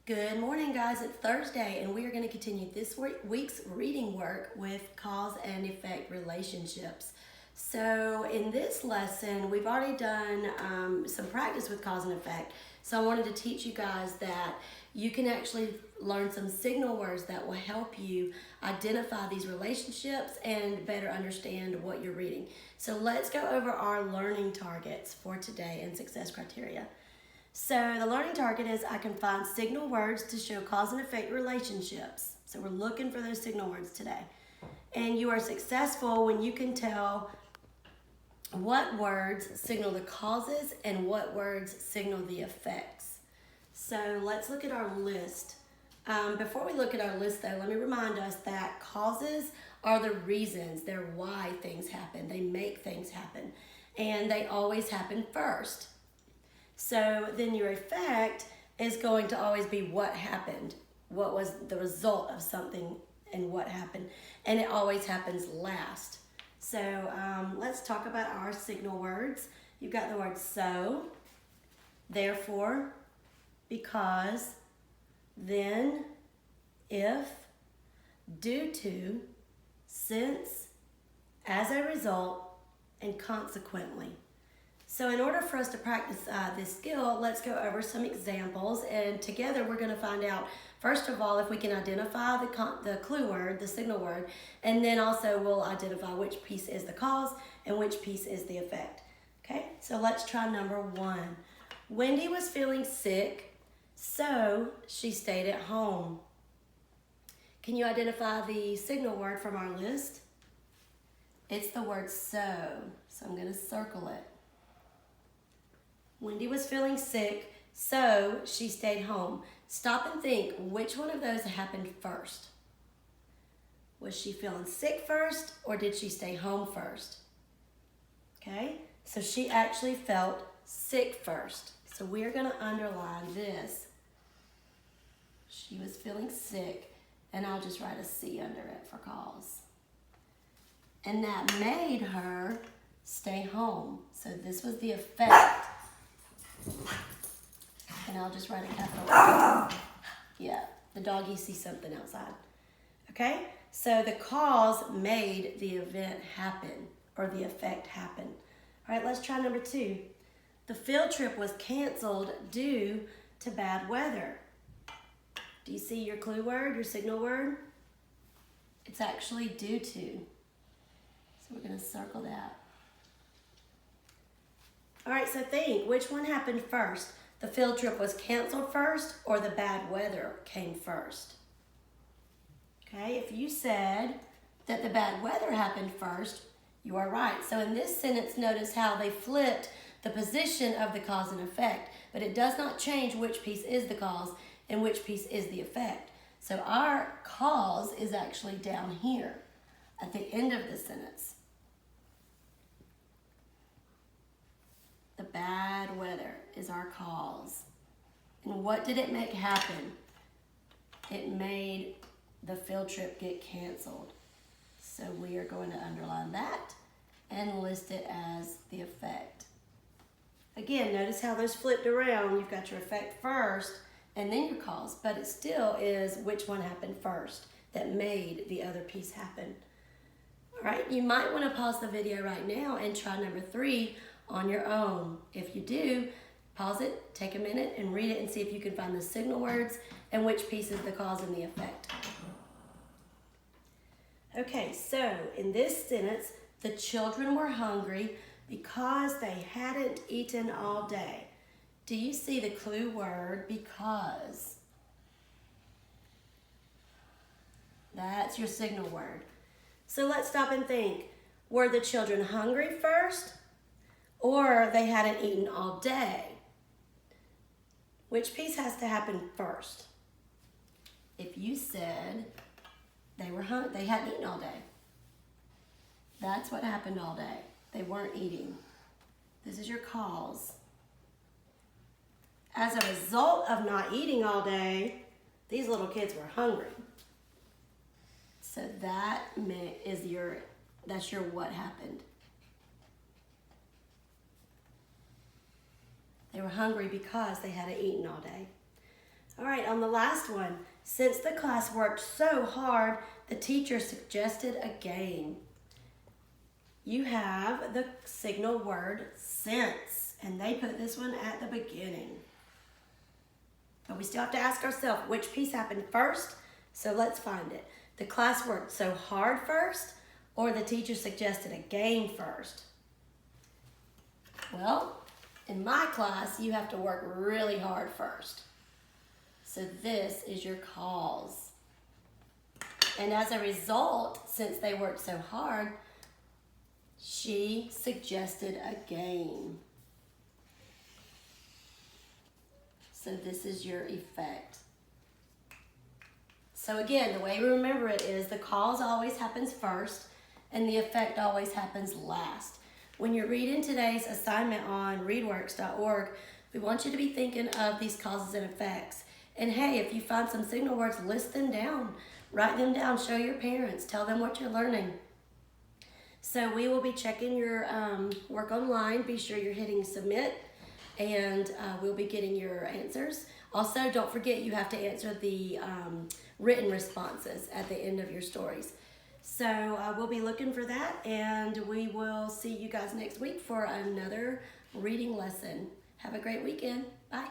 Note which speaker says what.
Speaker 1: Good morning, guys. It's Thursday, and we are going to continue this week's reading work with cause and effect relationships. So in this lesson, we've already done some practice with cause and effect. So I wanted to teach you guys that you can actually learn some signal words that will help you identify these relationships and better understand what you're reading. So let's go over our learning targets for today and success criteria. So the learning target is I can find signal words to show cause and effect relationships. So we're looking for those signal words today. And you are successful when you can tell what words signal the causes and what words signal the effects. So let's look at our list. Before we look at our list though, let me remind us that causes are the reasons. They're why things happen. They make things happen. And they always happen first. So then your effect is going to always be what happened, what was the result of something and what happened. And it always happens last. So let's talk about our signal words. You've got the word so, therefore, because, then, if, due to, since, as a result, and consequently. So in order for us to practice this skill, let's go over some examples, and together we're going to find out, first of all, if we can identify the clue word, the signal word, and then also we'll identify which piece is the cause and which piece is the effect. Okay, so let's try number one. Wendy was feeling sick, so she stayed at home. Can you identify the signal word from our list? It's the word so I'm going to circle it. Wendy was feeling sick, so she stayed home. Stop and think, which one of those happened first? Was she feeling sick first, or did she stay home first? Okay, so she actually felt sick first. So we're going to underline this. She was feeling sick, and I'll just write a C under it for cause. And that made her stay home. So this was the effect. And I'll just write a capital A. Yeah, the doggy sees something outside. Okay, so the cause made the event happen, or the effect happen. All right, let's try number two. The field trip was canceled due to bad weather. Do you see your clue word, your signal word? It's actually due to. So we're going to circle that. All right, so think, which one happened first? The field trip was canceled first, or the bad weather came first? Okay, if you said that the bad weather happened first, you are right. So in this sentence, notice how they flipped the position of the cause and effect, but it does not change which piece is the cause and which piece is the effect. So our cause is actually down here at the end of the sentence. The bad weather is our cause. And what did it make happen? It made the field trip get canceled. So we are going to underline that and list it as the effect. Again, notice how those flipped around. You've got your effect first and then your cause, but it still is which one happened first that made the other piece happen. All right, you might want to pause the video right now and try number three on your own. If you do, pause it, take a minute, and read it and see if you can find the signal words and which piece is the cause and the effect. Okay, so in this sentence, the children were hungry because they hadn't eaten all day. Do you see the clue word, because? That's your signal word. So let's stop and think. Were the children hungry first, or they hadn't eaten all day? Which piece has to happen first? If you said they were hungry, they hadn't eaten all day. That's what happened all day. They weren't eating. This is your cause. As a result of not eating all day, these little kids were hungry. So that's your what happened. They were hungry because they hadn't eaten all day. All right. right, on the last one. Since the class worked so hard, the teacher suggested a game. You have the signal word since, and they put this one at the beginning. But we still have to ask ourselves which piece happened first, so let's find it. The class worked so hard first, or the teacher suggested a game first? Well, in my class, you have to work really hard first. So this is your cause. And as a result, since they worked so hard, she suggested a game. So this is your effect. So again, the way we remember it is the cause always happens first and the effect always happens last. When you're reading today's assignment on readworks.org, we want you to be thinking of these causes and effects. And hey, if you find some signal words, list them down. Write them down, show your parents, tell them what you're learning. So we will be checking your work online. Be sure you're hitting submit, and we'll be getting your answers. Also, don't forget you have to answer the written responses at the end of your stories. So we'll be looking for that, and we will see you guys next week for another reading lesson. Have a great weekend. Bye.